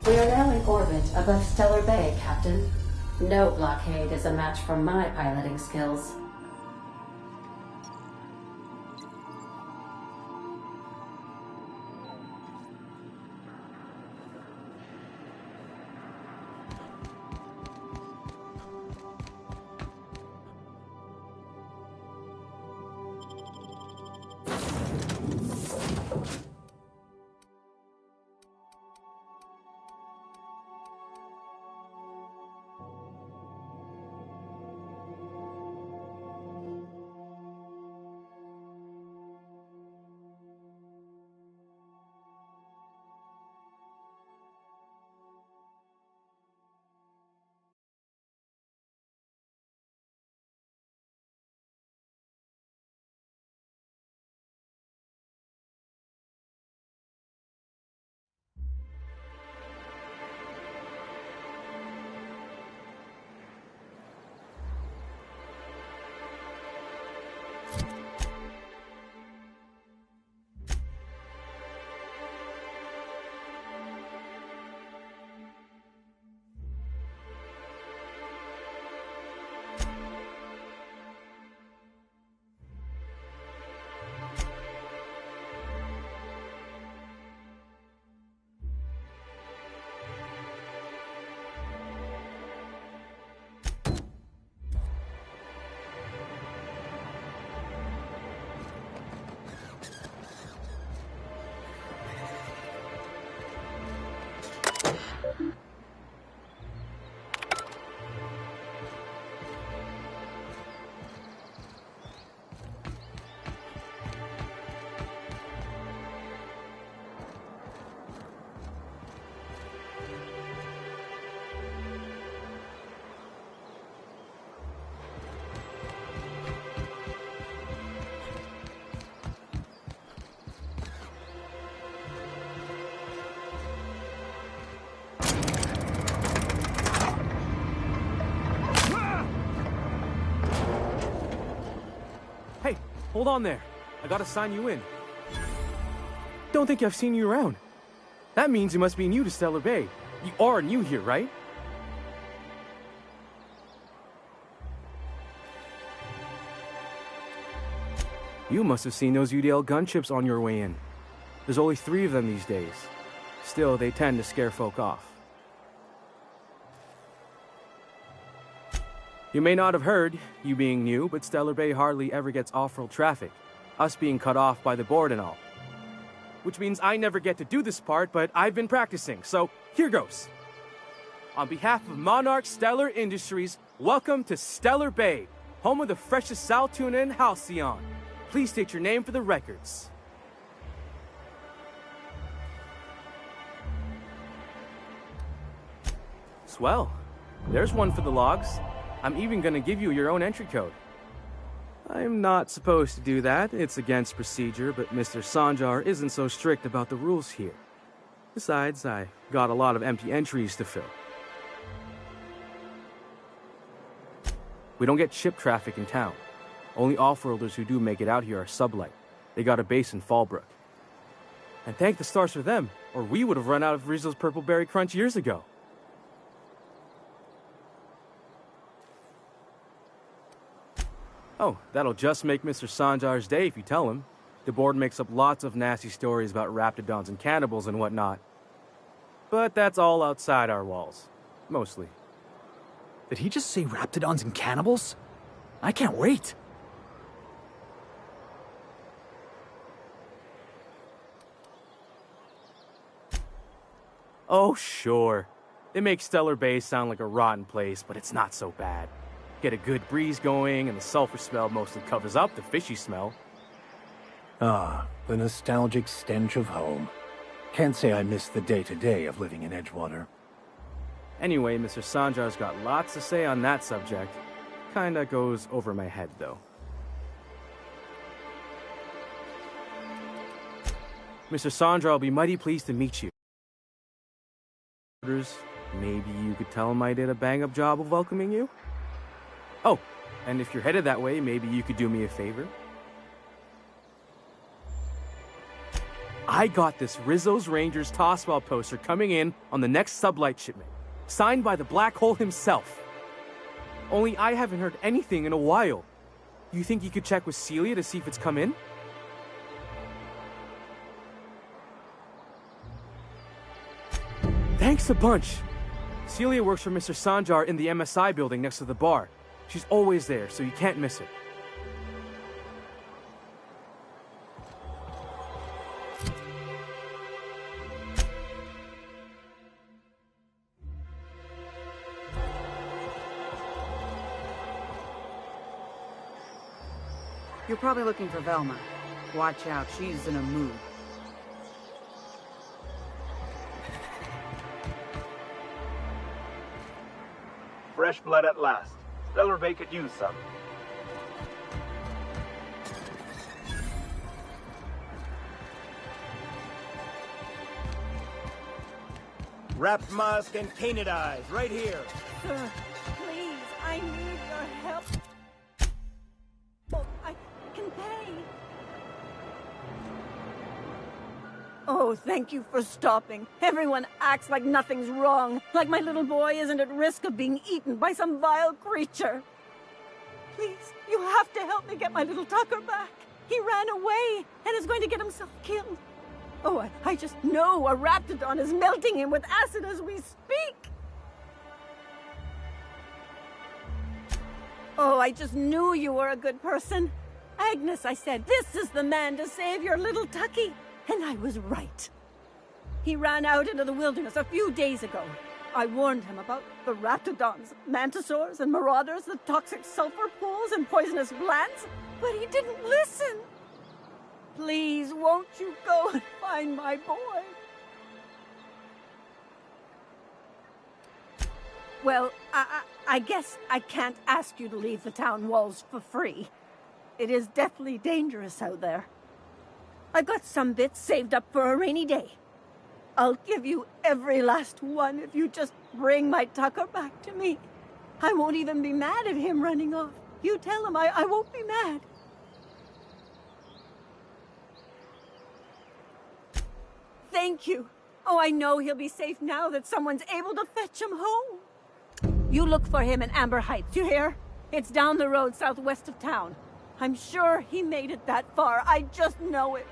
We are now in orbit above Stellar Bay, Captain. No blockade is a match for my piloting skills. Hey, hold on there. I gotta sign you in. Don't think I've seen you around. That means you must be new to Stellar Bay. You are new here, right? You must have seen those UDL gunships on your way in. There's only 3 of them these days. Still, they tend to scare folk off. You may not have heard, you being new, but Stellar Bay hardly ever gets off-road traffic. Us being cut off by the board and all. Which means I never get to do this part, but I've been practicing, so here goes. On behalf of Monarch Stellar Industries, welcome to Stellar Bay, home of the freshest sal tuna and halcyon. Please state your name for the records. Swell. There's one for the logs. I'm even gonna give you your own entry code. I'm not supposed to do that. It's against procedure, but Mr. Sanjar isn't so strict about the rules here. Besides, I got a lot of empty entries to fill. We don't get ship traffic in town. Only off-worlders who do make it out here are sublight. They got a base in Fallbrook. And thank the stars for them, or we would have run out of Rizzo's Purple Berry Crunch years ago. Oh, that'll just make Mr. Sanjar's day if you tell him. The board makes up lots of nasty stories about raptidons and cannibals and whatnot. But that's all outside our walls. Mostly. Did he just say raptidons and cannibals? I can't wait. Oh, sure. They make Stellar Bay sound like a rotten place, but it's not so bad. Get a good breeze going, and the sulfur smell mostly covers up the fishy smell. Ah, the nostalgic stench of home. Can't say I miss the day-to-day of living in Edgewater. Anyway, Mr. Sanjar's got lots to say on that subject. Kinda goes over my head, though. Mr. Sanjar will be mighty pleased to meet you. Maybe you could tell him I did a bang-up job of welcoming you? Oh, and if you're headed that way, maybe you could do me a favor? I got this Rizzo's Rangers Tossball poster coming in on the next sublight shipment, signed by the Black Hole himself. Only I haven't heard anything in a while. You think you could check with Celia to see if it's come in? Thanks a bunch. Celia works for Mr. Sanjar in the MSI building next to the bar. She's always there, so you can't miss her. You're probably looking for Velma. Watch out, she's in a mood. Fresh blood at last. Stellar Bay could use some. Wrapped musk and painted eyes, right here. Sir, please, I need your help. Oh, I can pay. Oh, thank you for stopping. Everyone acts like nothing's wrong, like my little boy isn't at risk of being eaten by some vile creature. Please, you have to help me get my little Tucker back. He ran away and is going to get himself killed. Oh, I just know a raptidon is melting him with acid as we speak. Oh, I just knew you were a good person. Agnes, I said, this is the man to save your little Tucky. And I was right. He ran out into the wilderness a few days ago. I warned him about the raptidons, mantisaurs, and marauders, the toxic sulfur pools, and poisonous glands, but he didn't listen. Please, won't you go and find my boy? Well, I guess I can't ask you to leave the town walls for free. It is deathly dangerous out there. I've got some bits saved up for a rainy day. I'll give you every last one if you just bring my Tucker back to me. I won't even be mad at him running off. You tell him I won't be mad. Thank you. Oh, I know he'll be safe now that someone's able to fetch him home. You look for him in Amber Heights, you hear? It's down the road southwest of town. I'm sure he made it that far. I just know it.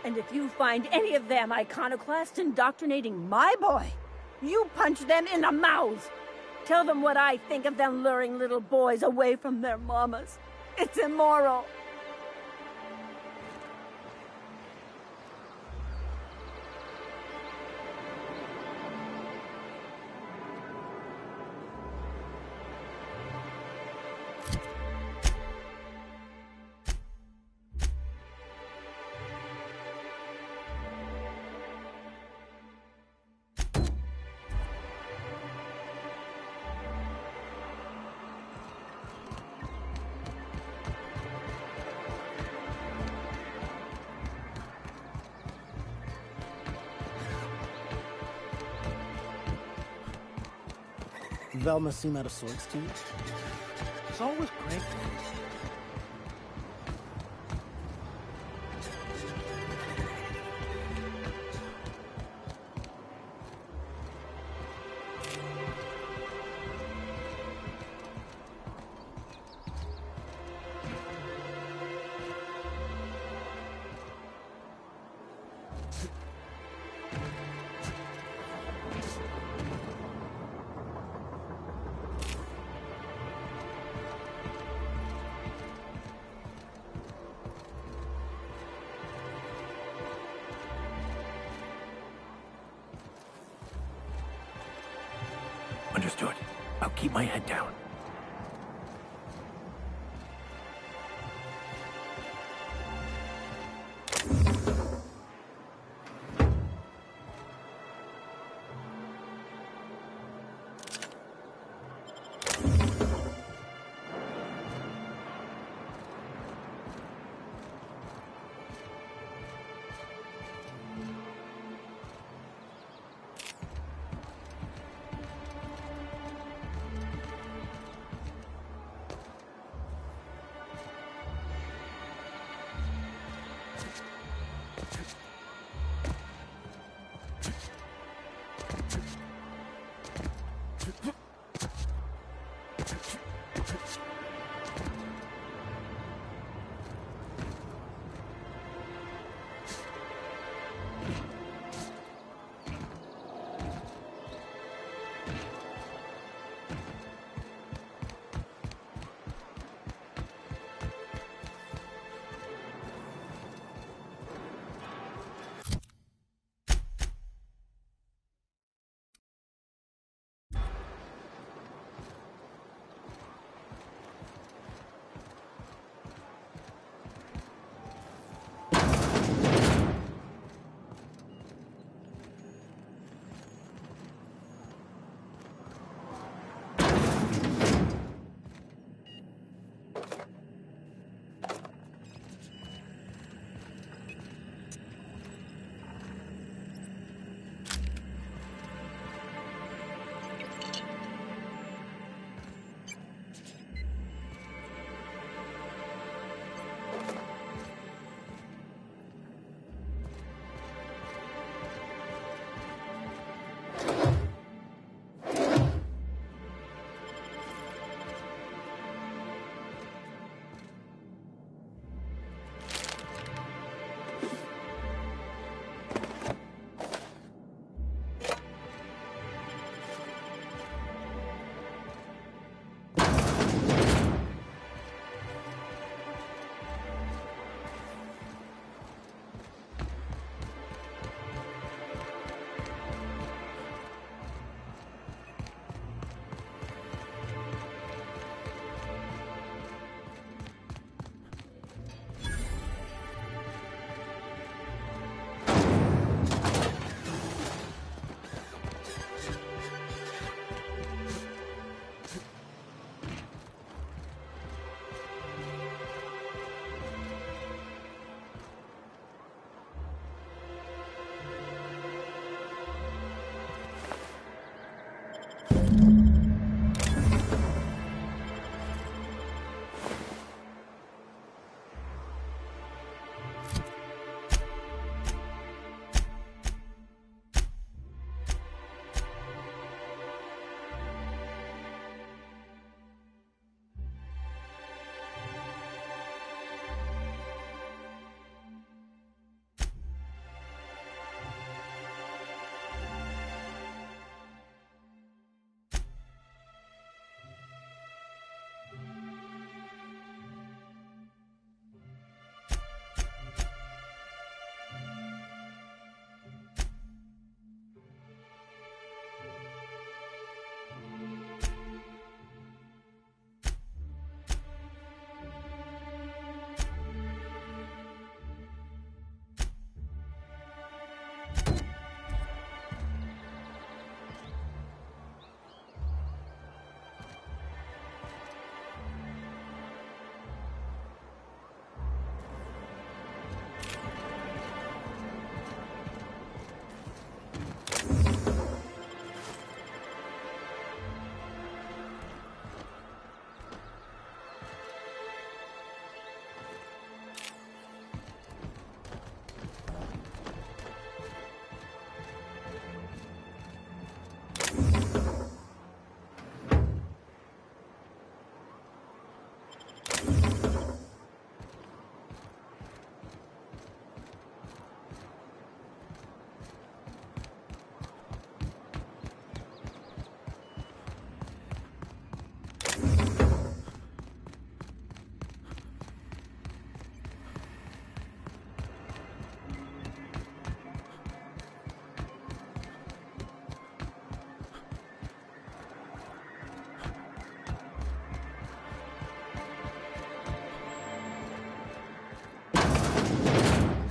And if you find any of them iconoclasts indoctrinating my boy, you punch them in the mouths. Tell them what I think of them luring little boys away from their mamas. It's immoral. Velma seem out of sorts to you? It's always cranked. Understood. I'll keep my head down.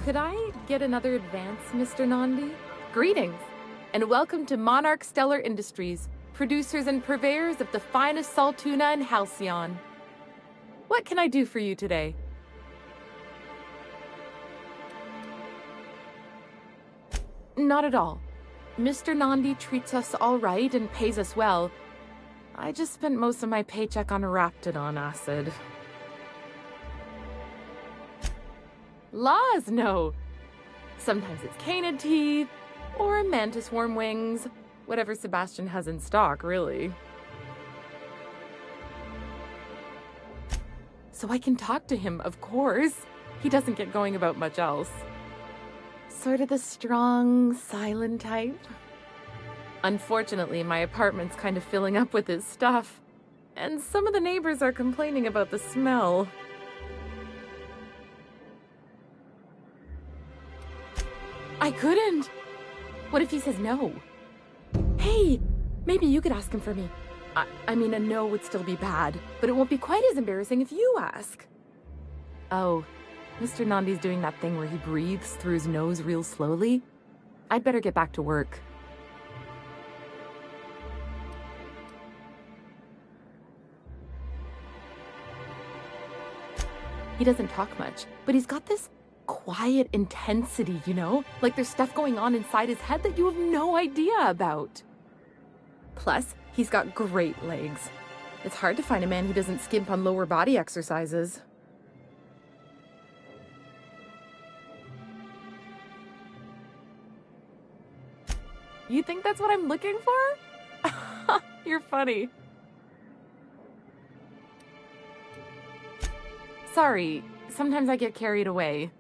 Could I get another advance, Mr. Nandi? Greetings, and welcome to Monarch Stellar Industries, producers and purveyors of the finest salt tuna in Halcyon. What can I do for you today? Not at all. Mr. Nandi treats us all right and pays us well. I just spent most of my paycheck on Raptidon acid. Laws, no. Sometimes it's canid teeth, or mantis worm wings. Whatever Sebastian has in stock, really. So I can talk to him, of course. He doesn't get going about much else. Sort of the strong, silent type. Unfortunately, my apartment's kind of filling up with his stuff, and some of the neighbors are complaining about the smell. I couldn't! What if he says no? Hey, maybe you could ask him for me. I mean, a no would still be bad, but it won't be quite as embarrassing if you ask. Oh, Mr. Nandi's doing that thing where he breathes through his nose real slowly. I'd better get back to work. He doesn't talk much, but he's got this quiet intensity, you know? Like there's stuff going on inside his head that you have no idea about. Plus, he's got great legs. It's hard to find a man who doesn't skimp on lower body exercises. You think that's what I'm looking for? You're funny. Sorry, sometimes I get carried away.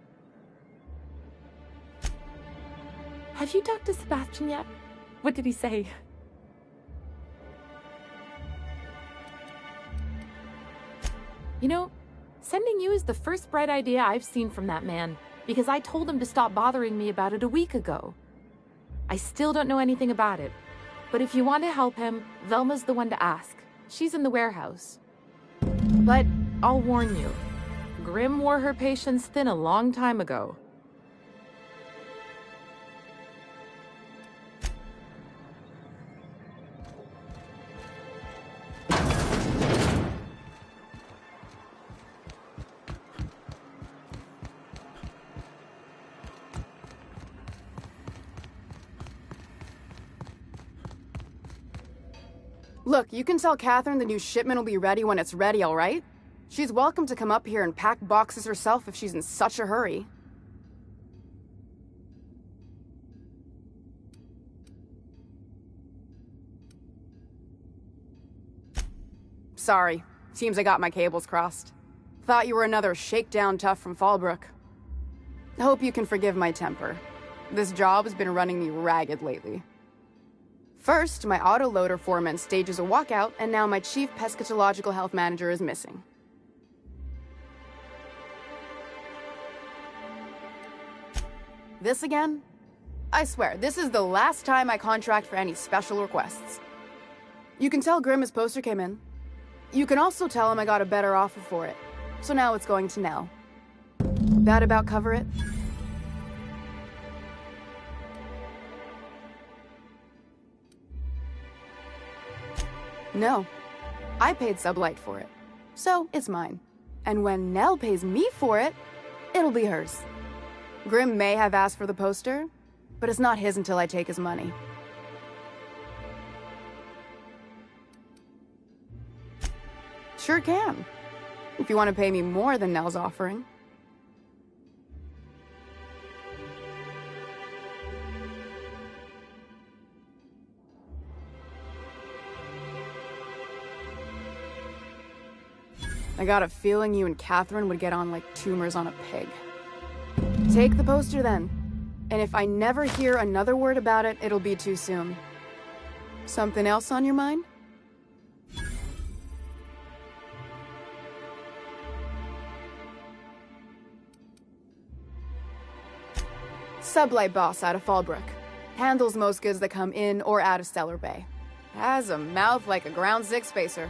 Have you talked to Sebastian yet? What did he say? You know, sending you is the first bright idea I've seen from that man, because I told him to stop bothering me about it a week ago. I still don't know anything about it, but if you want to help him, Velma's the one to ask. She's in the warehouse. But I'll warn you, Grimm wore her patience thin a long time ago. Look, you can tell Catherine the new shipment will be ready when it's ready, all right? She's welcome to come up here and pack boxes herself if she's in such a hurry. Sorry. Seems I got my cables crossed. Thought you were another shakedown tough from Fallbrook. Hope you can forgive my temper. This job has been running me ragged lately. First, my autoloader foreman stages a walkout, and now my chief pescatological health manager is missing. This again? I swear, this is the last time I contract for any special requests. You can tell Grimm his poster came in. You can also tell him I got a better offer for it. So now it's going to Nell. That about cover it? No. I paid Sublight for it. So, it's mine. And when Nell pays me for it, it'll be hers. Grimm may have asked for the poster, but it's not his until I take his money. Sure can. If you want to pay me more than Nell's offering. I got a feeling you and Catherine would get on like tumors on a pig. Take the poster then. And if I never hear another word about it, it'll be too soon. Something else on your mind? Sublight boss out of Fallbrook. Handles most goods that come in or out of Stellar Bay. Has a mouth like a Ground Zig spacer.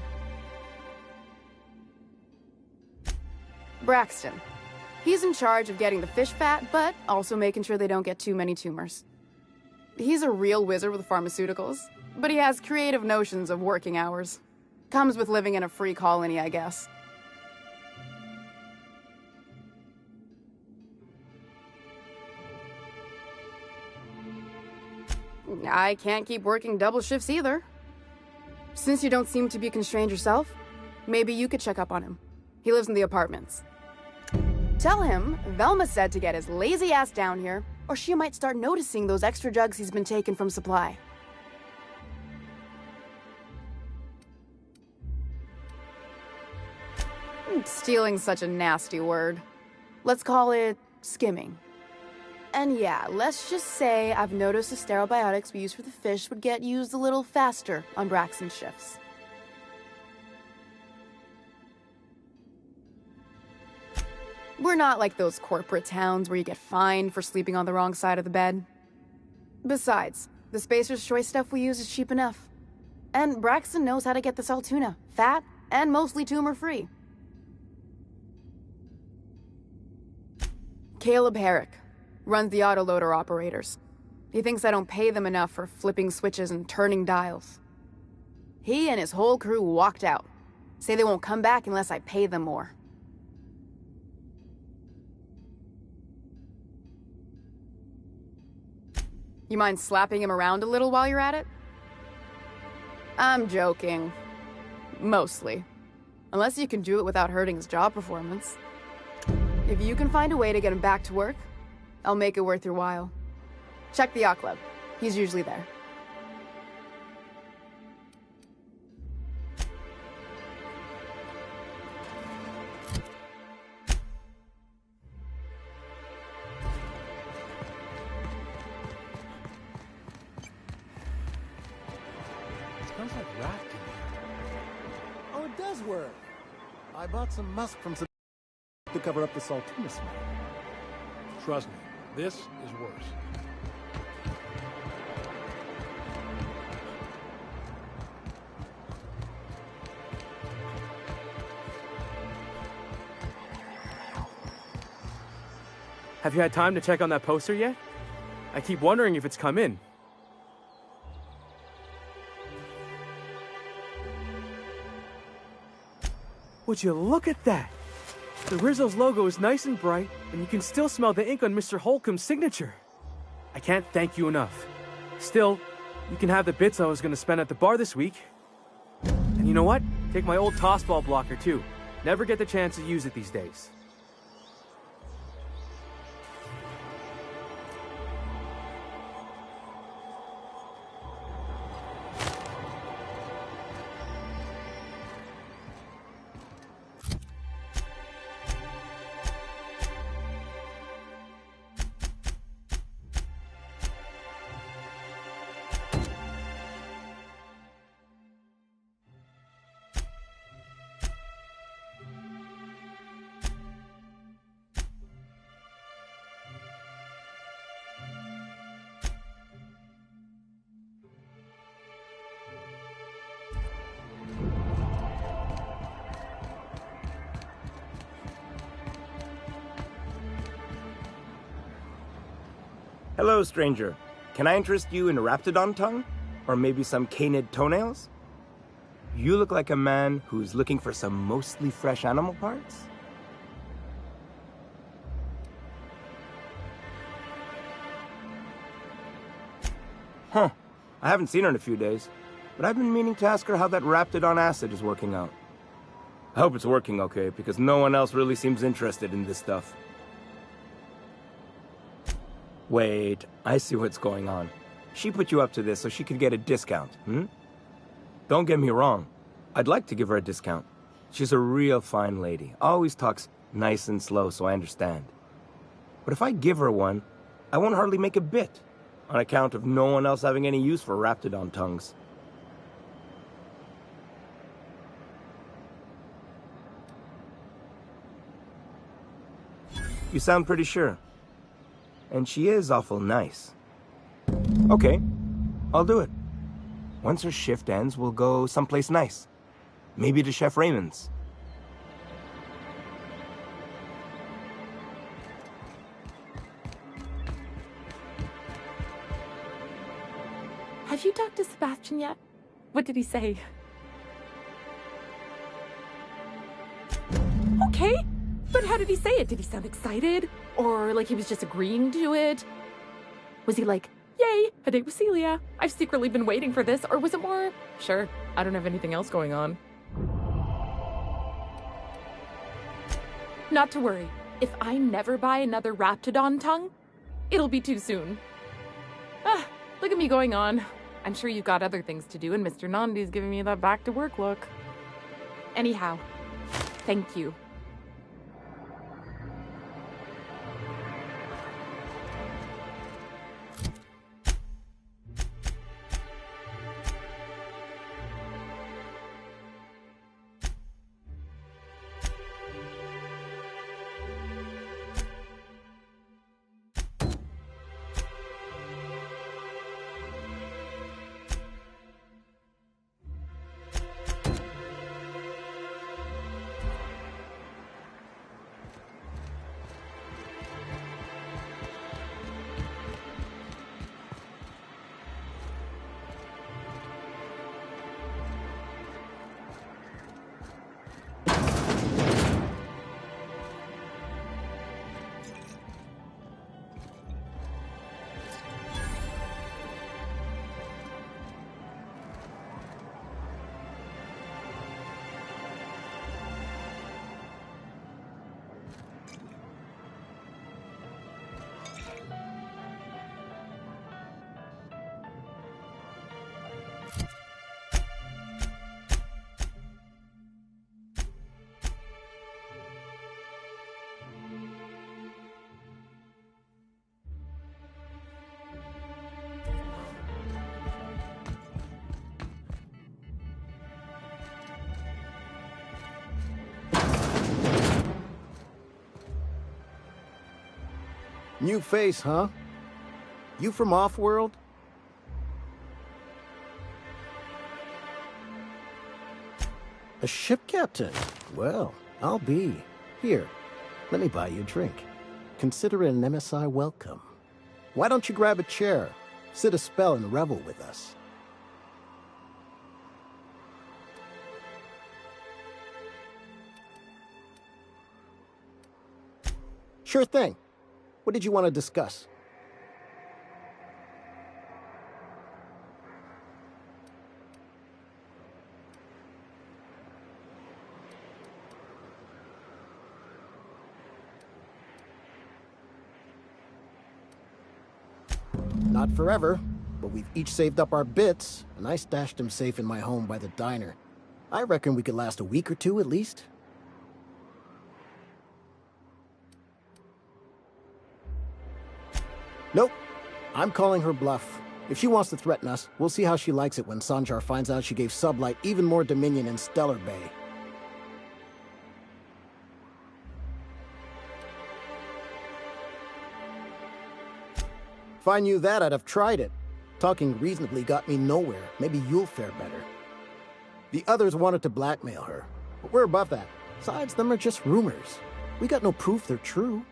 Braxton. He's in charge of getting the fish fat, but also making sure they don't get too many tumors. He's a real wizard with pharmaceuticals, but he has creative notions of working hours. Comes with living in a free colony, I guess. I can't keep working double shifts either. Since you don't seem to be constrained yourself, maybe you could check up on him. He lives in the apartments. Tell him Velma said to get his lazy ass down here, or she might start noticing those extra drugs he's been taking from supply. Stealing's such a nasty word. Let's call it skimming. And yeah, let's just say I've noticed the sterile biotics we use for the fish would get used a little faster on Braxton's shifts. We're not like those corporate towns where you get fined for sleeping on the wrong side of the bed. Besides, the Spacer's Choice stuff we use is cheap enough. And Braxton knows how to get the Saltuna, fat and mostly tumor-free. Caleb Herrick runs the autoloader operators. He thinks I don't pay them enough for flipping switches and turning dials. He and his whole crew walked out. Say they won't come back unless I pay them more. You mind slapping him around a little while you're at it? I'm joking. Mostly. Unless you can do it without hurting his job performance. If you can find a way to get him back to work, I'll make it worth your while. Check the yacht club. He's usually there. Smells like rafting. Oh, it does work. I bought some musk from some to cover up the Saltuna smell. Trust me, this is worse. Have you had time to check on that poster yet? I keep wondering if it's come in. Would you look at that? The Rizzo's logo is nice and bright, and you can still smell the ink on Mr. Holcomb's signature. I can't thank you enough. Still, you can have the bits I was going to spend at the bar this week. And you know what? Take my old tossball blocker, too. Never get the chance to use it these days. Hello, stranger. Can I interest you in raptidon tongue? Or maybe some canid toenails? You look like a man who's looking for some mostly fresh animal parts? Huh. I haven't seen her in a few days, but I've been meaning to ask her how that raptidon acid is working out. I hope it's working okay, because no one else really seems interested in this stuff. Wait, I see what's going on. She put you up to this so she could get a discount, hmm? Don't get me wrong. I'd like to give her a discount. She's a real fine lady. Always talks nice and slow, so I understand. But if I give her one, I won't hardly make a bit, on account of no one else having any use for raptidon tongues. You sound pretty sure. And she is awful nice. Okay, I'll do it. Once her shift ends, we'll go someplace nice. Maybe to Chef Raymond's. talk to Sebastian yet? What did he say? Okay, but how did he say it? Did he sound excited? Or like he was just agreeing to it? Was he like, yay, a date with Celia. I've secretly been waiting for this. Or was it more, sure, I don't have anything else going on. Not to worry. If I never buy another Raptidon tongue, it'll be too soon. Ah, look at me going on. I'm sure you've got other things to do, and Mr. Nandi's giving me that back-to-work look. Anyhow, thank you. New face, huh? You from Off-World? A ship captain? Well, I'll be. Here, let me buy you a drink. Consider it an MSI welcome. Why don't you grab a chair, sit a spell and revel with us? Sure thing. What did you want to discuss? Not forever, but we've each saved up our bits, and I stashed them safe in my home by the diner. I reckon we could last a week or two at least. Nope. I'm calling her bluff. If she wants to threaten us, we'll see how she likes it when Sanjar finds out she gave Sublight even more dominion in Stellar Bay. If I knew that, I'd have tried it. Talking reasonably got me nowhere. Maybe you'll fare better. The others wanted to blackmail her, but we're above that. Besides, them are just rumors. We got no proof they're true.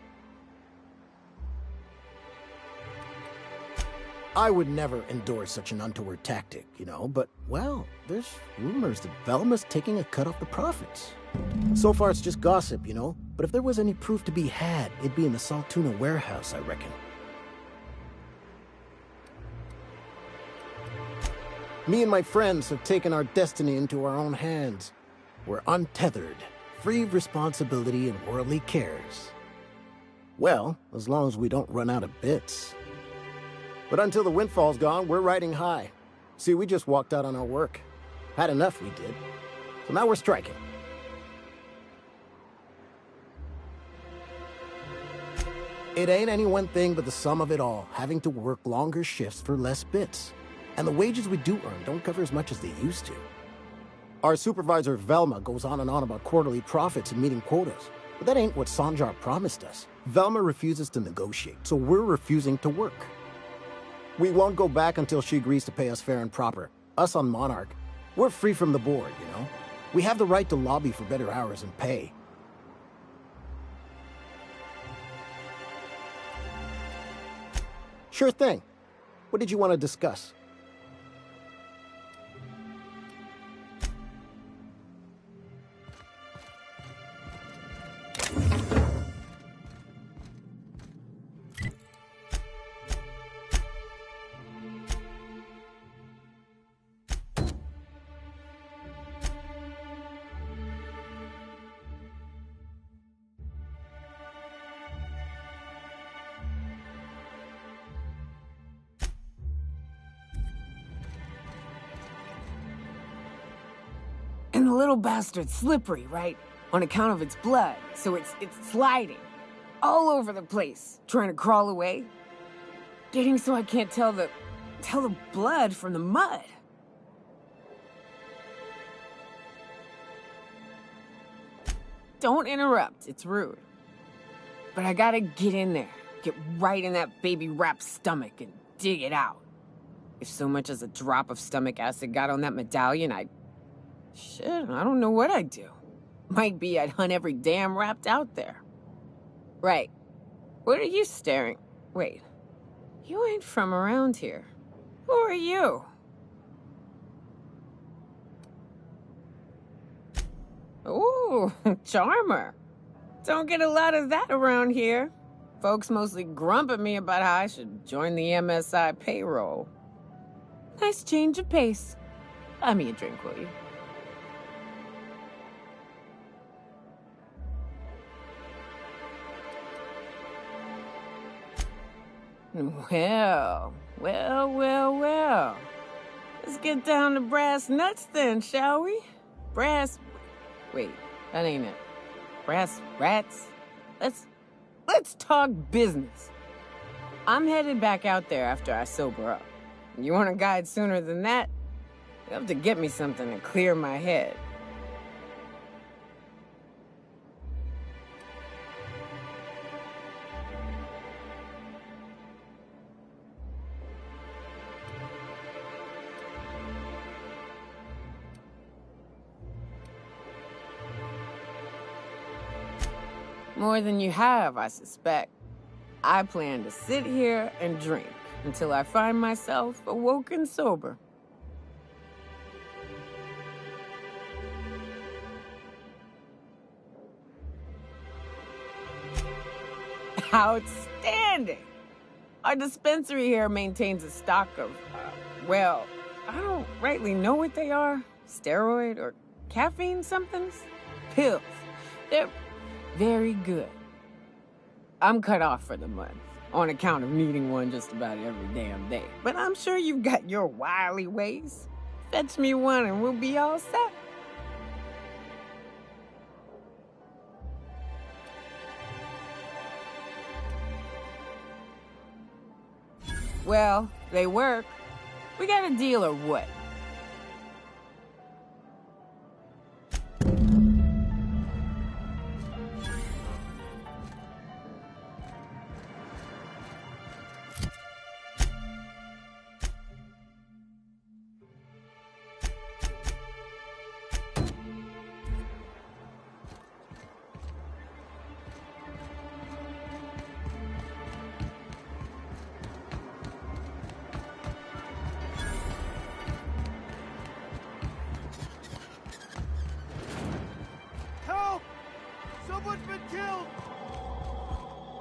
I would never endorse such an untoward tactic, you know, but, well, there's rumors that Velma's taking a cut off the profits. So far it's just gossip, you know, but if there was any proof to be had, it'd be in the Saltuna warehouse, I reckon. Me and my friends have taken our destiny into our own hands. We're untethered, free of responsibility and worldly cares. Well, as long as we don't run out of bits. But until the windfall's gone, we're riding high. See, we just walked out on our work. Had enough, we did. So now we're striking. It ain't any one thing but the sum of it all, having to work longer shifts for less bits. And the wages we do earn don't cover as much as they used to. Our supervisor, Velma, goes on and on about quarterly profits and meeting quotas. But that ain't what Sanjar promised us. Velma refuses to negotiate, so we're refusing to work. We won't go back until she agrees to pay us fair and proper. Us on Monarch, we're free from the board, you know? We have the right to lobby for better hours and pay. Sure thing. What did you want to discuss? And the little bastard's slippery, right? On account of its blood, so it's sliding. All over the place, trying to crawl away. Getting so I can't tell the blood from the mud. Don't interrupt, it's rude. But I gotta get in there, get right in that baby rap's stomach and dig it out. If so much as a drop of stomach acid got on that medallion, shit, I don't know what I'd do. Might be I'd hunt every damn Rapt out there. Right. What are you staring? Wait. You ain't from around here. Who are you? Ooh, charmer. Don't get a lot of that around here. Folks mostly grump at me about how I should join the MSI payroll. Nice change of pace. Buy me a drink, will you? Well. Let's get down to brass nuts then, shall we? Wait, that ain't it. Brass rats? Let's talk business. I'm headed back out there after I sober up. You want a guide sooner than that? You'll have to get me something to clear my head. More than you have, I suspect. I plan to sit here and drink until I find myself awoken sober. Outstanding! Our dispensary here maintains a stock of, well, I don't rightly know what they are. Steroid or caffeine somethings? Pills. They're very good. I'm cut off for the month, on account of needing one just about every damn day. But I'm sure you've got your wily ways. Fetch me one and we'll be all set. Well, they work. We got a deal or what?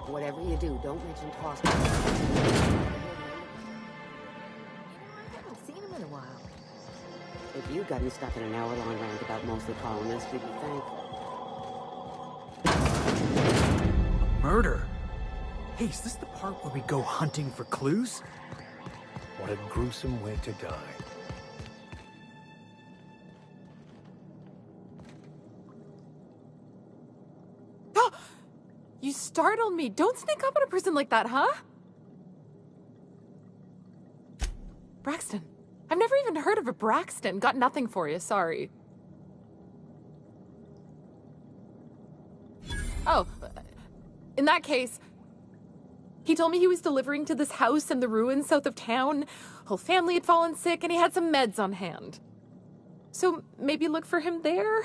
Whatever you do, don't mention hospital. I haven't seen him in a while. If you got him stuck in an hour-long roundabout mostly colonists, you'd be thankful. Murder? Hey, is this the part where we go hunting for clues? What a gruesome way to die. You startled me. Don't sneak up on a person like that, huh? Braxton. I've never even heard of a Braxton. Got nothing for you, sorry. Oh, in that case, he told me he was delivering to this house in the ruins south of town. Whole family had fallen sick and he had some meds on hand. So maybe look for him there?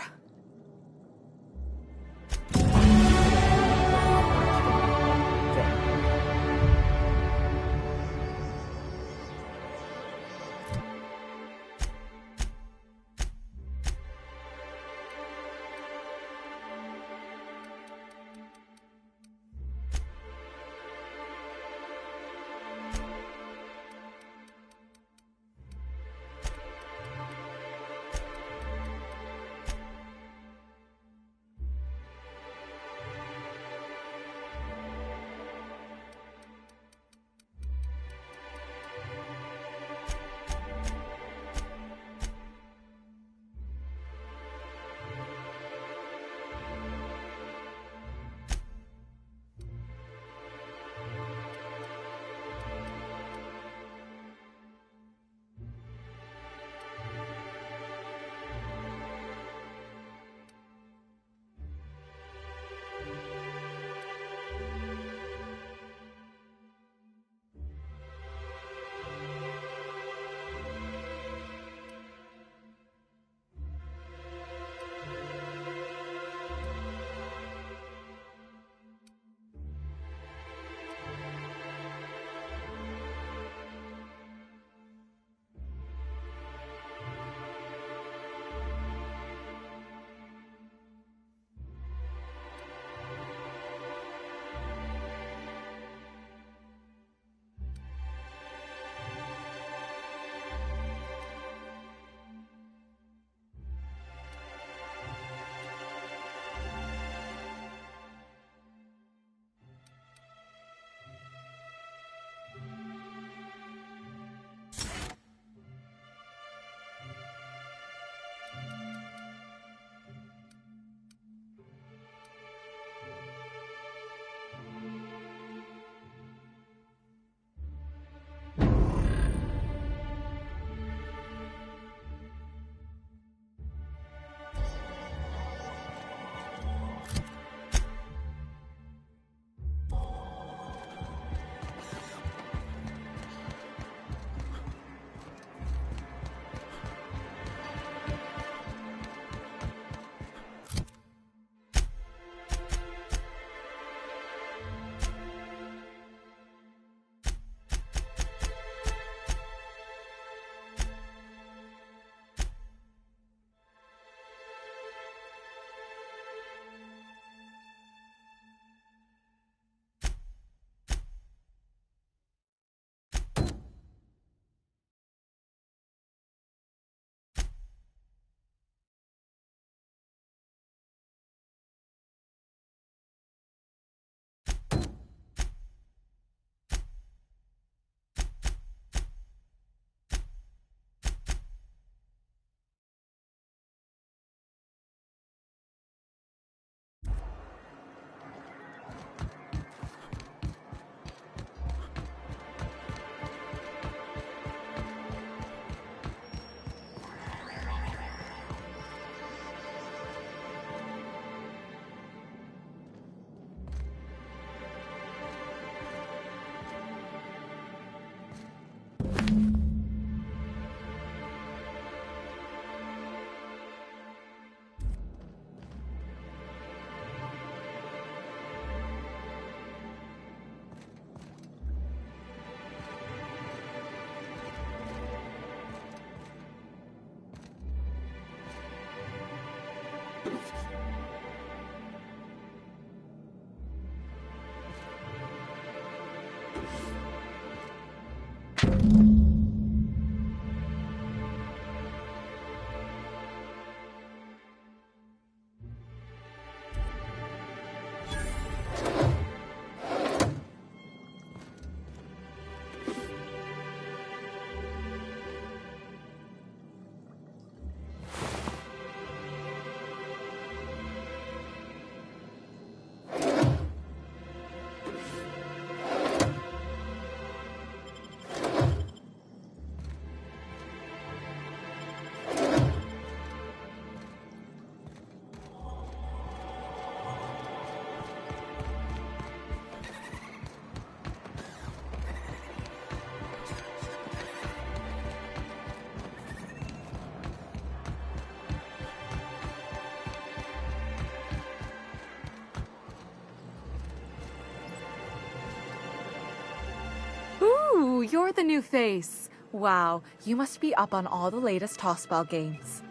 Oh, you're the new face. Wow, you must be up on all the latest tossball games.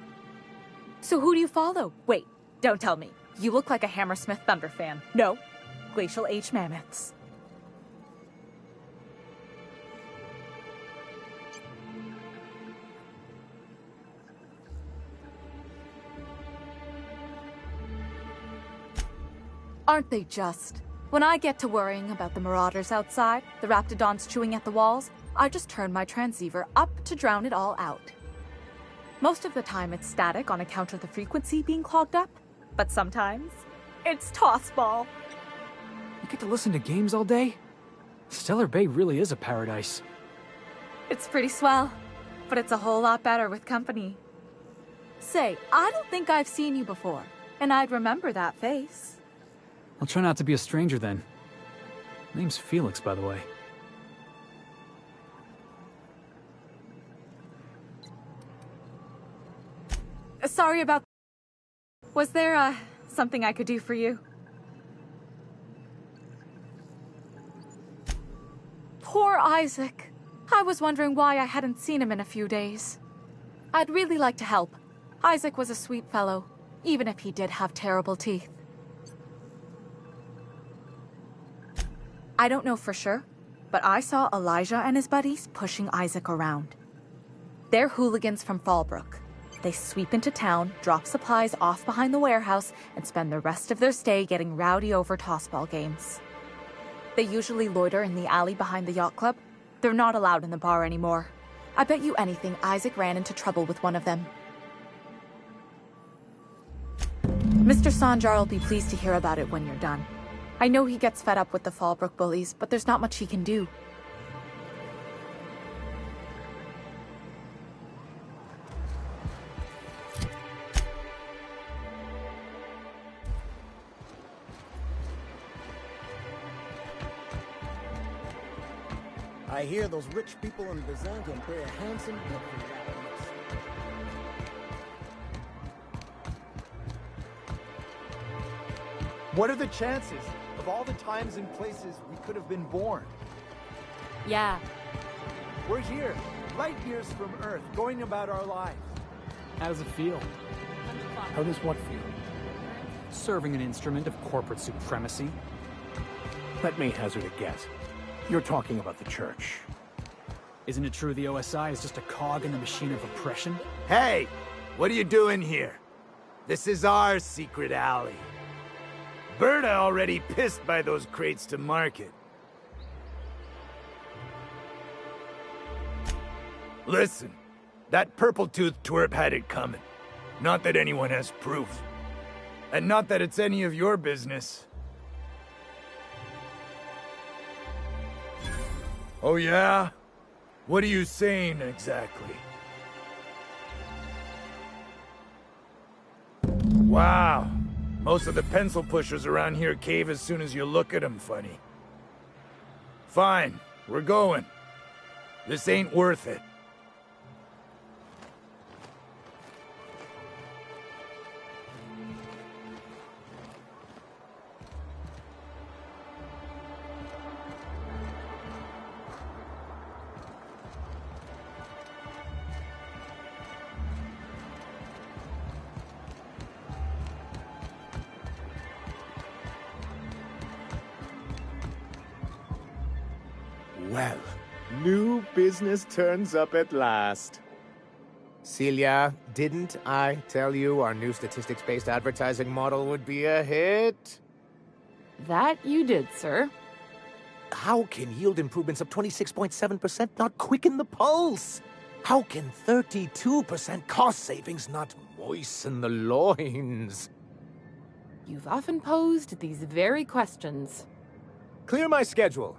So who do you follow? Wait, don't tell me. You look like a Hammersmith Thunder fan. No, Glacial H Mammoths. Aren't they just? When I get to worrying about the marauders outside, the raptidons chewing at the walls, I just turn my transceiver up to drown it all out. Most of the time it's static on account of the frequency being clogged up, but sometimes it's tossball. You get to listen to games all day? Stellar Bay really is a paradise. It's pretty swell, but it's a whole lot better with company. Say, I don't think I've seen you before, and I'd remember that face. I'll try not to be a stranger then. Name's Felix, by the way. Sorry about... Was there, something I could do for you? Poor Isaac. I was wondering why I hadn't seen him in a few days. I'd really like to help. Isaac was a sweet fellow, even if he did have terrible teeth. I don't know for sure, but I saw Elijah and his buddies pushing Isaac around. They're hooligans from Fallbrook. They sweep into town, drop supplies off behind the warehouse, and spend the rest of their stay getting rowdy over tossball games. They usually loiter in the alley behind the yacht club. They're not allowed in the bar anymore. I bet you anything Isaac ran into trouble with one of them. Mr. Sanjar will be pleased to hear about it when you're done. I know he gets fed up with the Fallbrook bullies, but there's not much he can do. I hear those rich people in Byzantium pay a handsome bit for that. What are the chances of all the times and places we could have been born? Yeah. We're here, light years from Earth, going about our lives. How does it feel? How does what feel? Serving an instrument of corporate supremacy. Let me hazard a guess. You're talking about the church. Isn't it true the OSI is just a cog in the machine of oppression? Hey! What are you doing here? This is our secret alley. Berta already pissed by those crates to market. Listen, that purple-toothed twerp had it coming. Not that anyone has proof. And not that it's any of your business. Oh yeah? What are you saying exactly? Wow. Most of the pencil pushers around here cave as soon as you look at them funny. Fine, we're going. This ain't worth it. Well, new business turns up at last. Celia, didn't I tell you our new statistics-based advertising model would be a hit? That you did, sir. How can yield improvements of 26.7% not quicken the pulse? How can 32% cost savings not moisten the loins? You've often posed these very questions. Clear my schedule.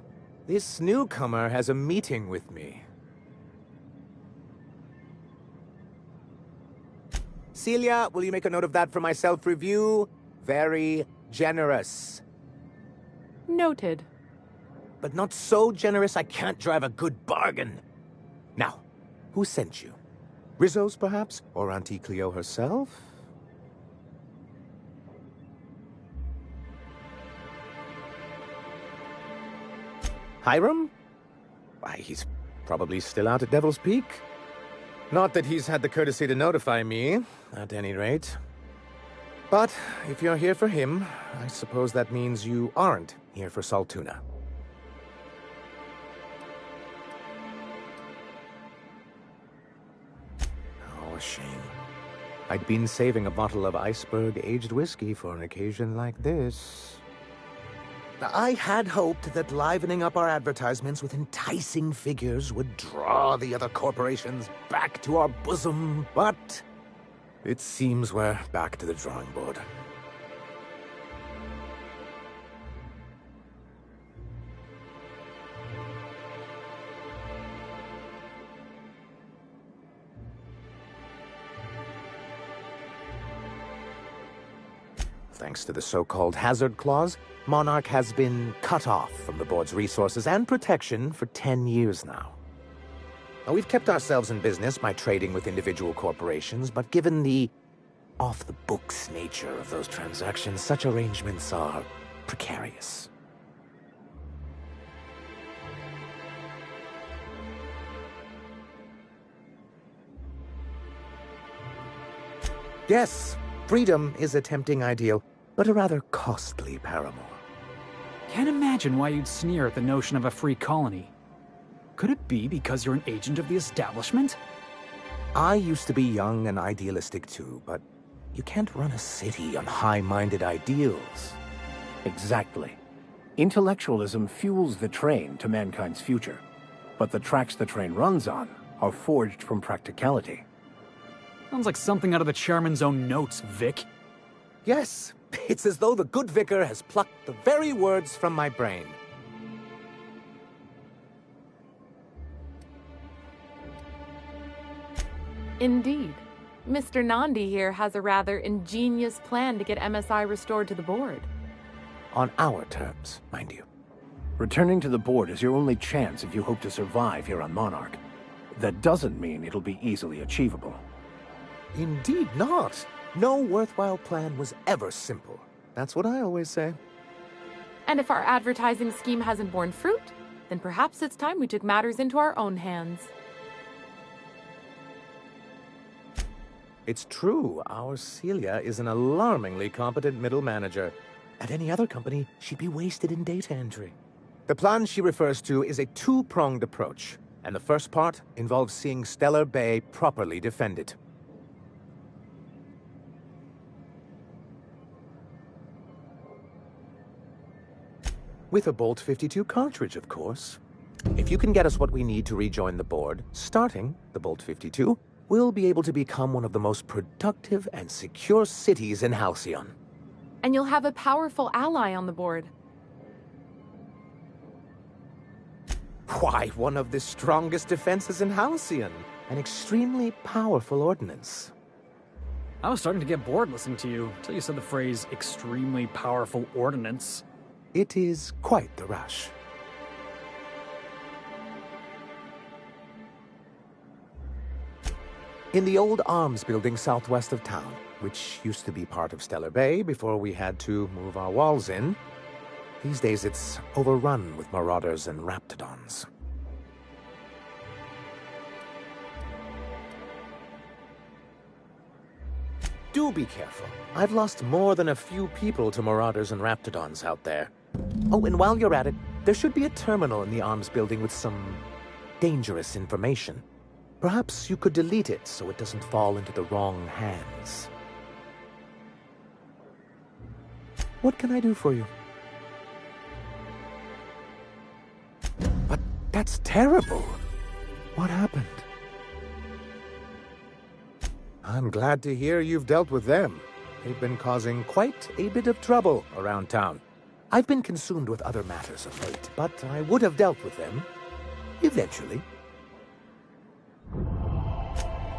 This newcomer has a meeting with me. Celia, will you make a note of that for my self-review? Very generous. Noted. But not so generous I can't drive a good bargain. Now, who sent you? Rizzo's, perhaps? Or Auntie Cleo herself? Hiram? Why, he's Probably still out at Devil's Peak. Not that he's had the courtesy to notify me, at any rate. But if you're here for him, I suppose that means you aren't here for Saltuna. Oh, a shame. I'd been saving a bottle of iceberg-aged whiskey for an occasion like this. I had hoped that livening up our advertisements with enticing figures would draw the other corporations back to our bosom, but it seems we're back to the drawing board. Thanks to the so-called hazard clause, Monarch has been cut off from the board's resources and protection for 10 years now. Now, we've kept ourselves in business by trading with individual corporations, but given the off-the-books nature of those transactions, such arrangements are precarious. Yes, freedom is a tempting ideal, but a rather costly paramour. Can't imagine why you'd sneer at the notion of a free colony. Could it be because you're an agent of the establishment? I used to be young and idealistic too, but you can't run a city on high-minded ideals. Exactly. Intellectualism fuels the train to mankind's future, but the tracks the train runs on are forged from practicality. Sounds like something out of the chairman's own notes, Vic. Yes, it's as though the good vicar has plucked the very words from my brain. Indeed. Mr. Nandi here has a rather ingenious plan to get MSI restored to the board. On our terms, mind you. Returning to the board is your only chance if you hope to survive here on Monarch. That doesn't mean it'll be easily achievable. Indeed not. No worthwhile plan was ever simple. That's what I always say. And if our advertising scheme hasn't borne fruit, then perhaps it's time we took matters into our own hands. It's true, our Celia is an alarmingly competent middle manager. At any other company, she'd be wasted in data entry. The plan she refers to is a two-pronged approach, and the first part involves seeing Stellar Bay properly defended. With a Bolt 52 cartridge, of course. If you can get us what we need to rejoin the board, starting the Bolt 52, we'll be able to become one of the most productive and secure cities in Halcyon. And you'll have a powerful ally on the board. Why, one of the strongest defenses in Halcyon. An extremely powerful ordnance. I was starting to get bored listening to you, until you said the phrase, extremely powerful ordnance. It is quite the rush. In the old arms building southwest of town, which used to be part of Stellar Bay before we had to move our walls in, these days it's overrun with marauders and raptidons. Do be careful. I've lost more than a few people to marauders and raptidons out there. Oh, and while you're at it, there should be a terminal in the arms building with some dangerous information. Perhaps you could delete it so it doesn't fall into the wrong hands. What can I do for you? But that's terrible. What happened? I'm glad to hear you've dealt with them. They've been causing quite a bit of trouble around town. I've been consumed with other matters of late, but I would have dealt with them eventually.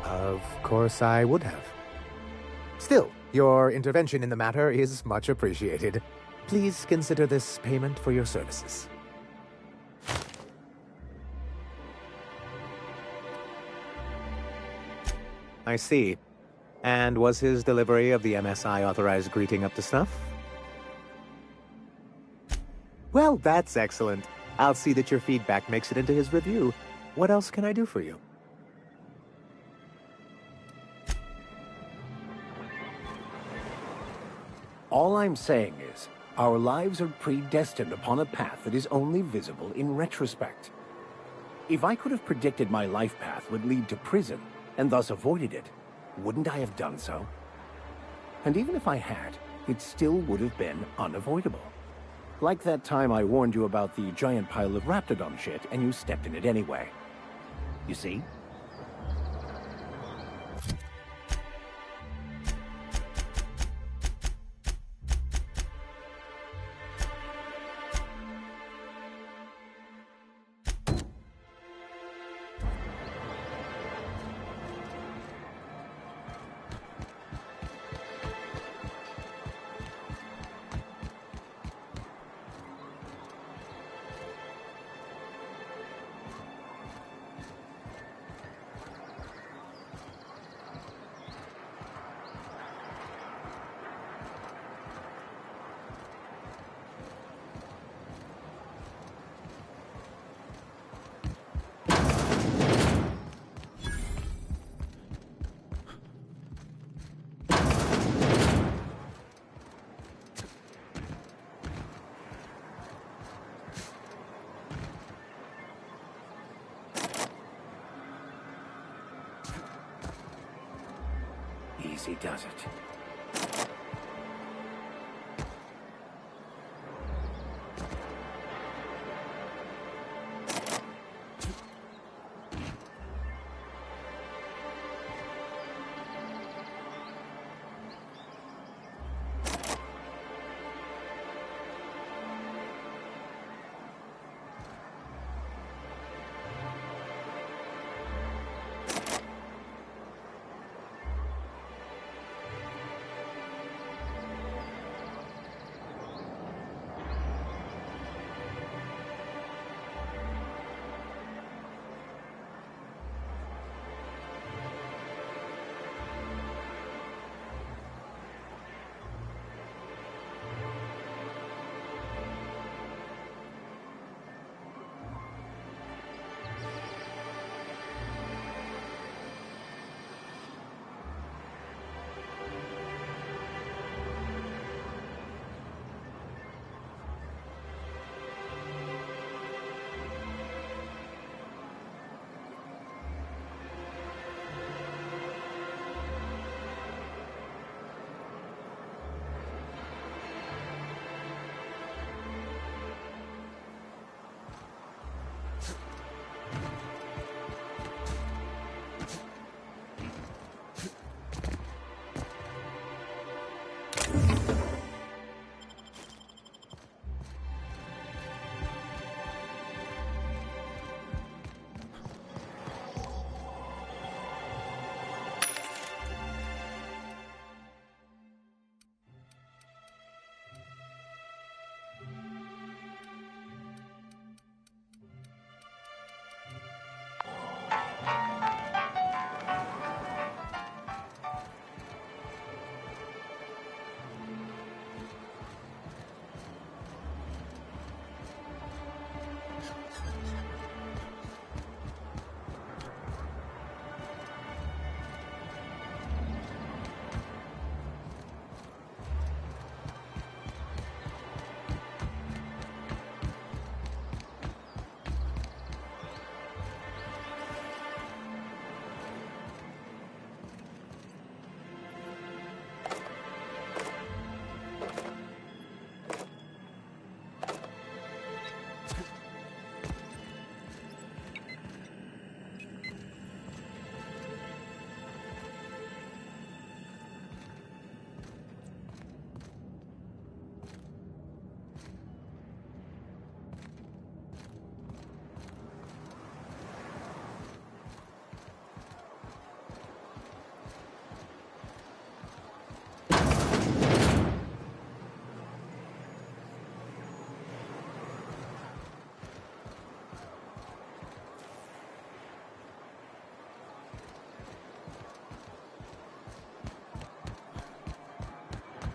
Of course I would have. Still, your intervention in the matter is much appreciated. Please consider this payment for your services. I see. And was his delivery of the MSI authorized greeting up to snuff? Well, that's excellent. I'll see that your feedback makes it into his review. What else can I do for you? All I'm saying is, our lives are predestined upon a path that is only visible in retrospect. If I could have predicted my life path would lead to prison, and thus avoided it, wouldn't I have done so? And even if I had, it still would have been unavoidable. Like that time I warned you about the giant pile of Raptidon shit, and you stepped in it anyway. You see? Easy does it.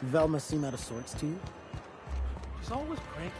Velma seem out of sorts to you? She's always cranky.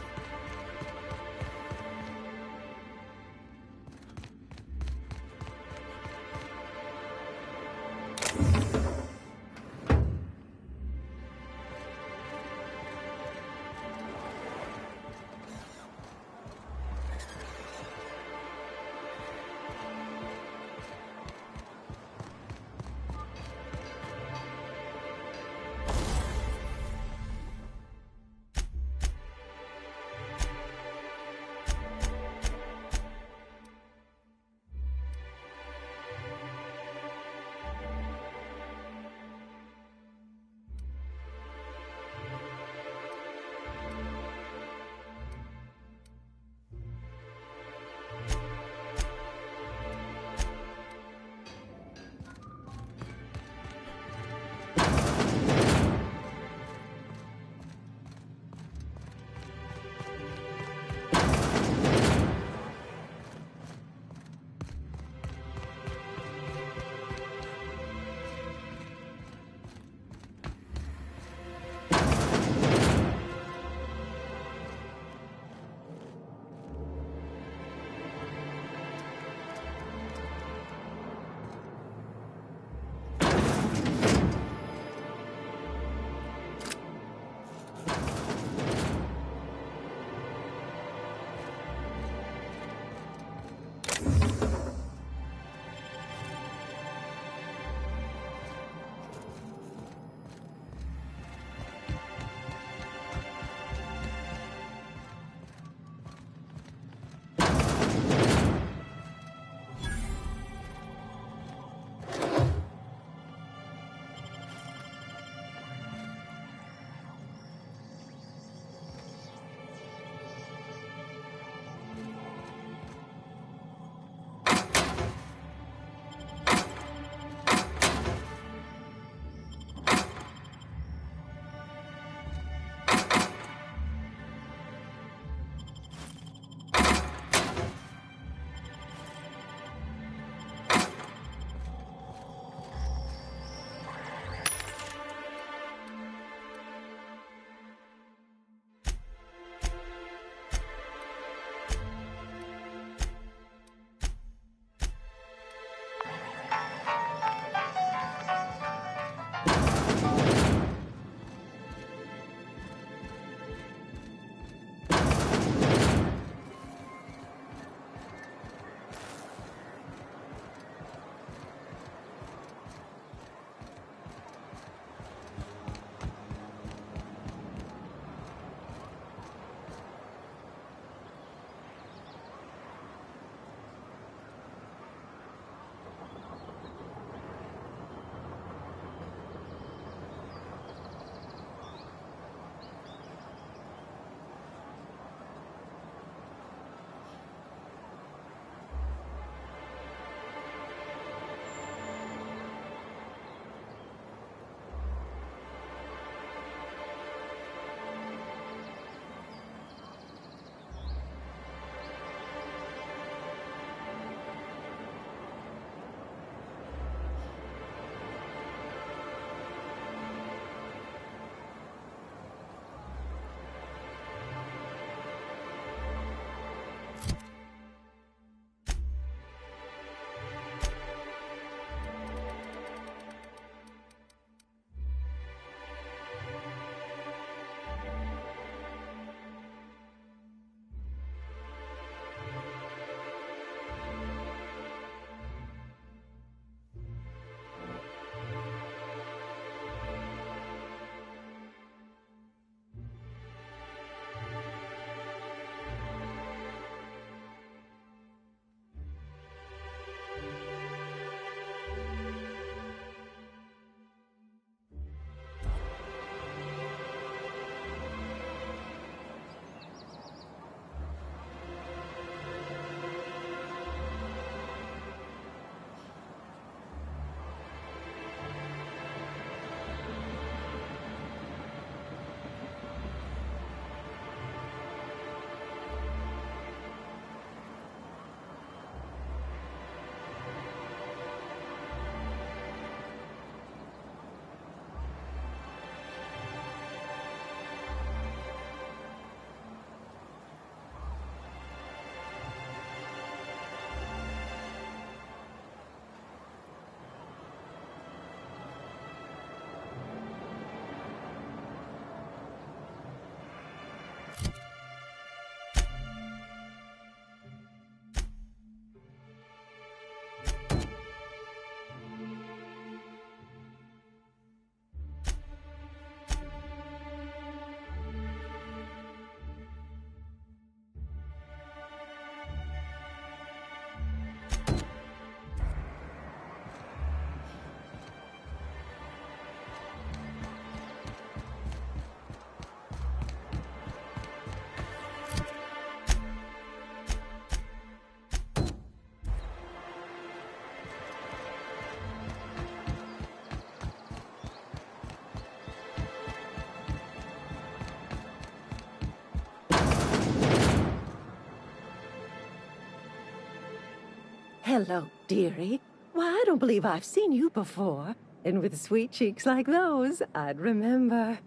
Hello, dearie. Why, I don't believe I've seen you before. And with sweet cheeks like those, I'd remember.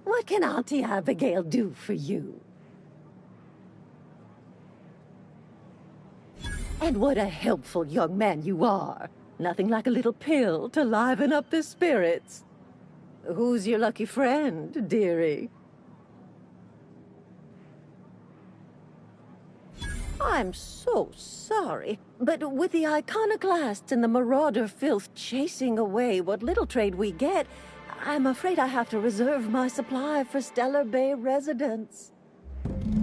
What can Auntie Abigail do for you? And what a helpful young man you are. Nothing like a little pill to liven up the spirits. Who's your lucky friend, dearie? I'm so sorry, but with the iconoclasts and the marauder filth chasing away what little trade we get, I'm afraid I have to reserve my supply for Stellar Bay residents.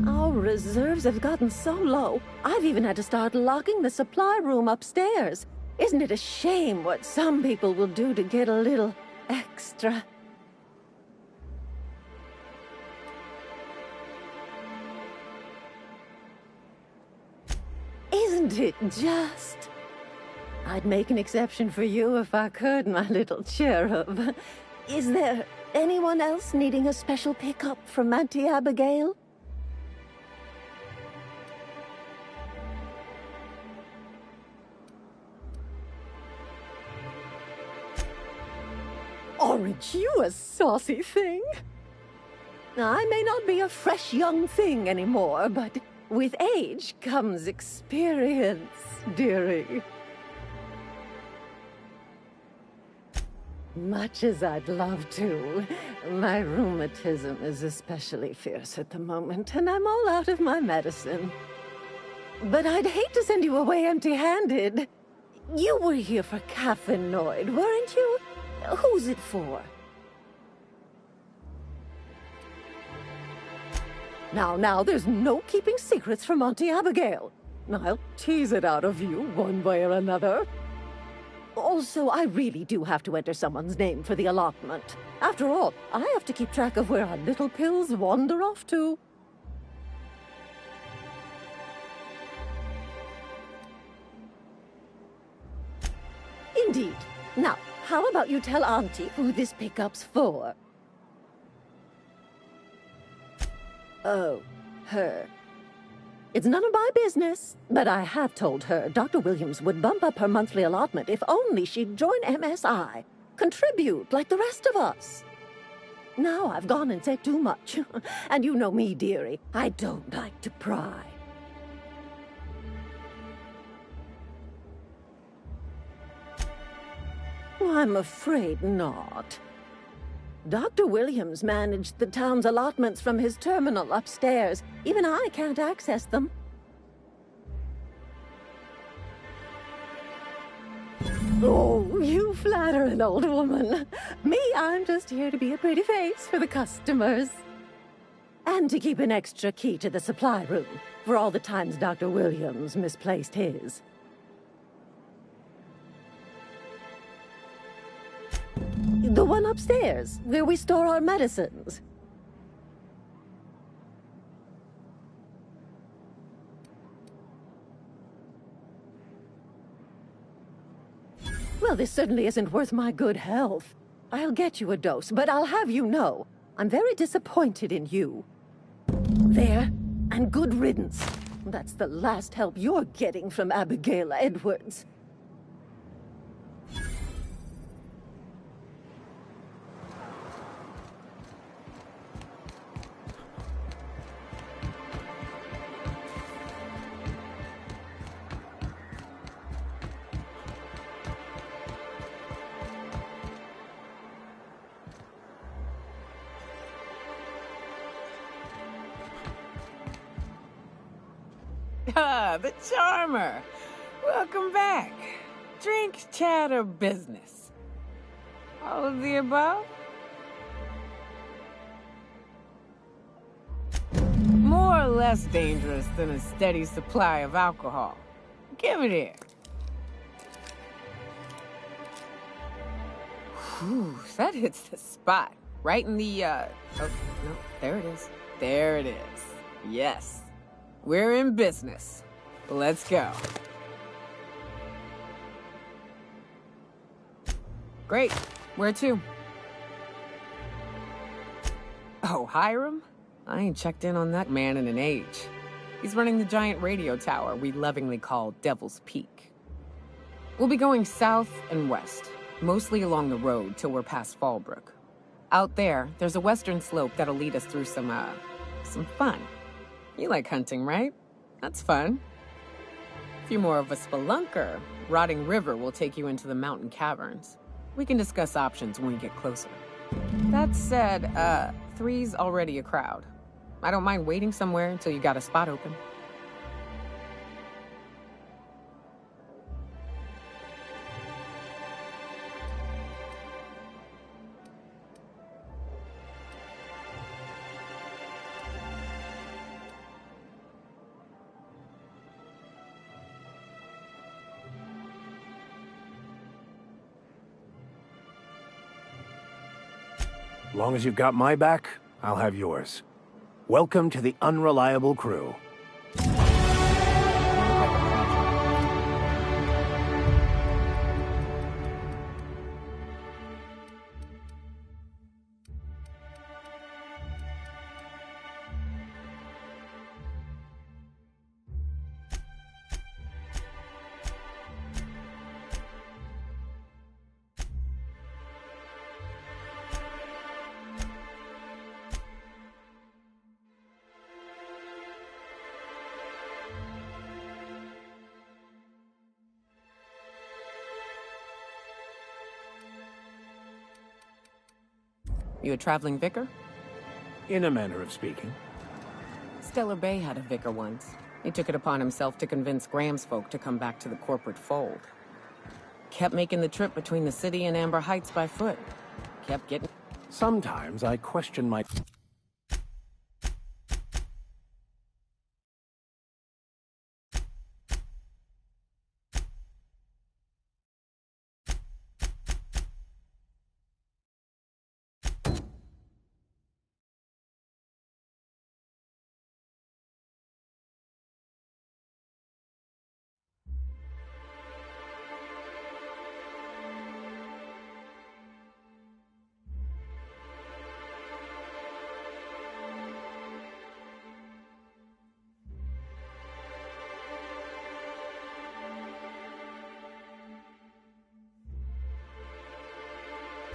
Our reserves have gotten so low, I've even had to start locking the supply room upstairs. Isn't it a shame what some people will do to get a little extra? Isn't it just? I'd make an exception for you if I could, my little cherub. Is there anyone else needing a special pickup from Auntie Abigail? Aren't you a saucy thing? I may not be a fresh young thing anymore, but with age comes experience, dearie. Much as I'd love to. My rheumatism is especially fierce at the moment, and I'm all out of my medicine. But I'd hate to send you away empty-handed. You were here for Caffeinoid, weren't you? Who's it for? Now, there's no keeping secrets from Auntie Abigail. I'll tease it out of you one way or another. Also, I really do have to enter someone's name for the allotment. After all, I have to keep track of where our little pills wander off to. Indeed. Now, how about you tell Auntie who this pickup's for? Oh, her. It's none of my business, but I have told her Dr. Williams would bump up her monthly allotment if only she'd join MSI. Contribute like the rest of us. Now I've gone and said too much. And you know me, dearie. I don't like to pry. I'm afraid not. Dr. Williams managed the town's allotments from his terminal upstairs. Even I can't access them. Oh, you flatter an old woman. Me, I'm just here to be a pretty face for the customers. And to keep an extra key to the supply room for all the times Dr. Williams misplaced his. The one upstairs, where we store our medicines. Well, this certainly isn't worth my good health. I'll get you a dose, but I'll have you know, I'm very disappointed in you. There, and good riddance. That's the last help you're getting from Abigail Edwards. Ah, the charmer. Welcome back. Drink, chat, or business? All of the above? More or less dangerous than a steady supply of alcohol. Give it here. Whew, that hits the spot. Right in the, oh, no, there it is. There it is. Yes. We're in business. Let's go. Great. Where to? Oh, Hiram? I ain't checked in on that man in an age. He's running the giant radio tower we lovingly call Devil's Peak. We'll be going south and west, mostly along the road till we're past Fallbrook. Out there's a western slope that'll lead us through some fun. You like hunting, right? That's fun. If you're more of a spelunker, Rotting River will take you into the mountain caverns. We can discuss options when we get closer. That said, 3's already a crowd. I don't mind waiting somewhere until you got a spot open. As long as you've got my back, I'll have yours. Welcome to the Unreliable Crew. You a traveling vicar? In a manner of speaking. Stellar Bay had a vicar once. He took it upon himself to convince Graham's folk to come back to the corporate fold. Kept making the trip between the city and Amber Heights by foot. Kept getting... Sometimes I question my...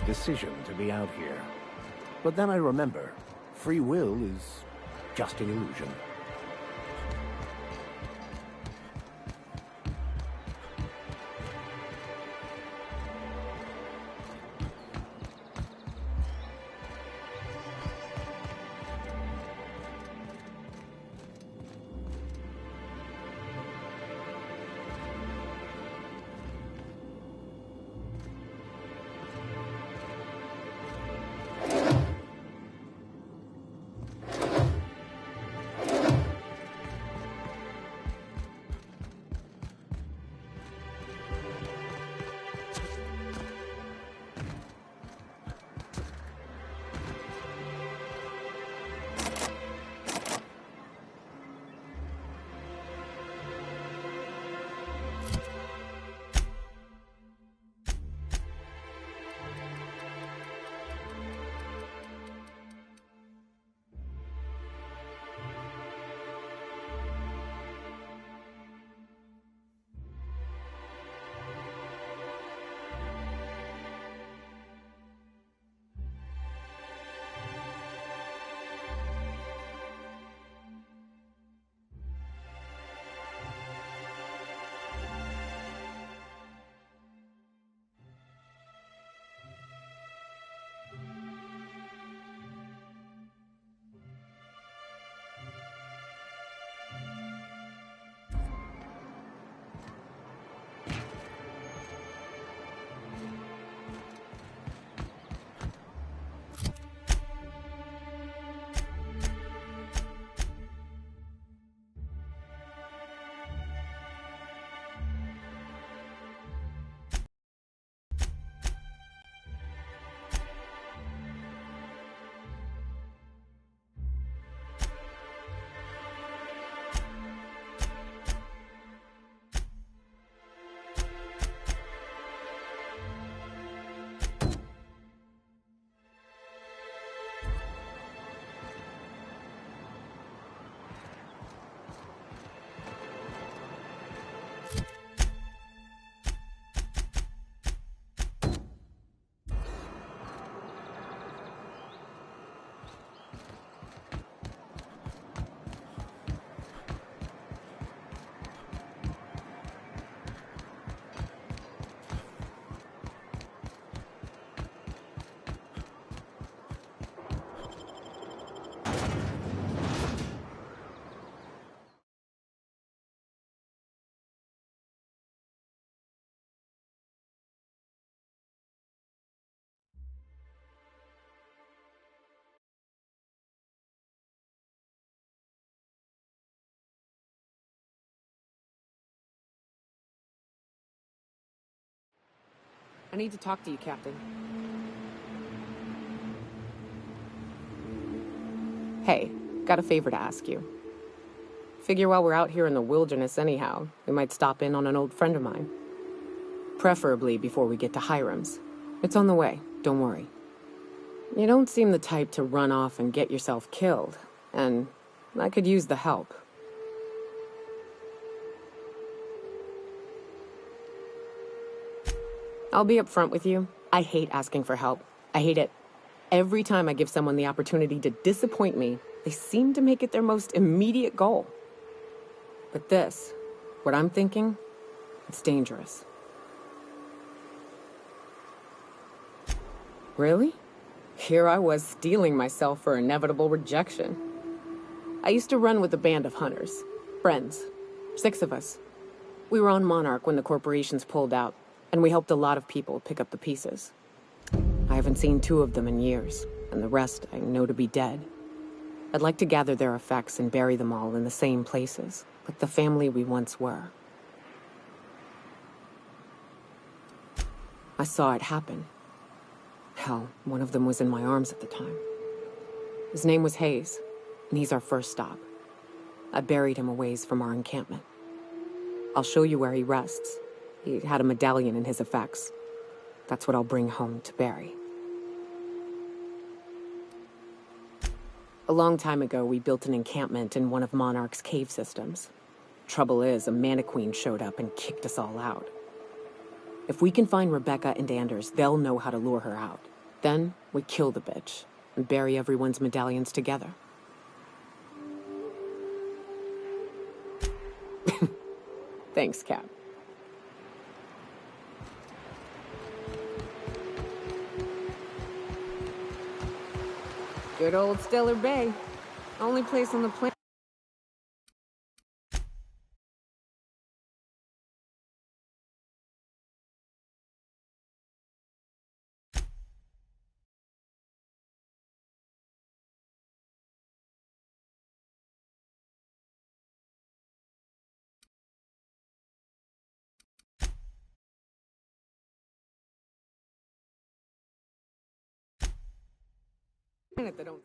decision to be out here. But then I remember, free will is just an illusion. I need to talk to you, Captain. Hey, got a favor to ask you. Figure while we're out here in the wilderness anyhow, we might stop in on an old friend of mine. Preferably before we get to Hiram's. It's on the way, don't worry. You don't seem the type to run off and get yourself killed, and I could use the help. I'll be upfront with you. I hate asking for help. I hate it. Every time I give someone the opportunity to disappoint me, they seem to make it their most immediate goal. But this, what I'm thinking, it's dangerous. Really? Here I was steeling myself for inevitable rejection. I used to run with a band of hunters. Friends. 6 of us. We were on Monarch when the corporations pulled out, and we helped a lot of people pick up the pieces. I haven't seen 2 of them in years, and the rest I know to be dead. I'd like to gather their effects and bury them all in the same places, like the family we once were. I saw it happen. Hell, one of them was in my arms at the time. His name was Hayes, and he's our first stop. I buried him a ways from our encampment. I'll show you where he rests. He had a medallion in his effects. That's what I'll bring home to Barry. A long time ago, we built an encampment in one of Monarch's cave systems. Trouble is, a Mantiqueen showed up and kicked us all out. If we can find Rebecca and Anders, they'll know how to lure her out. Then, we kill the bitch, and bury everyone's medallions together. Thanks, Cap. Good old Stellar Bay. Only place on the planet. That don't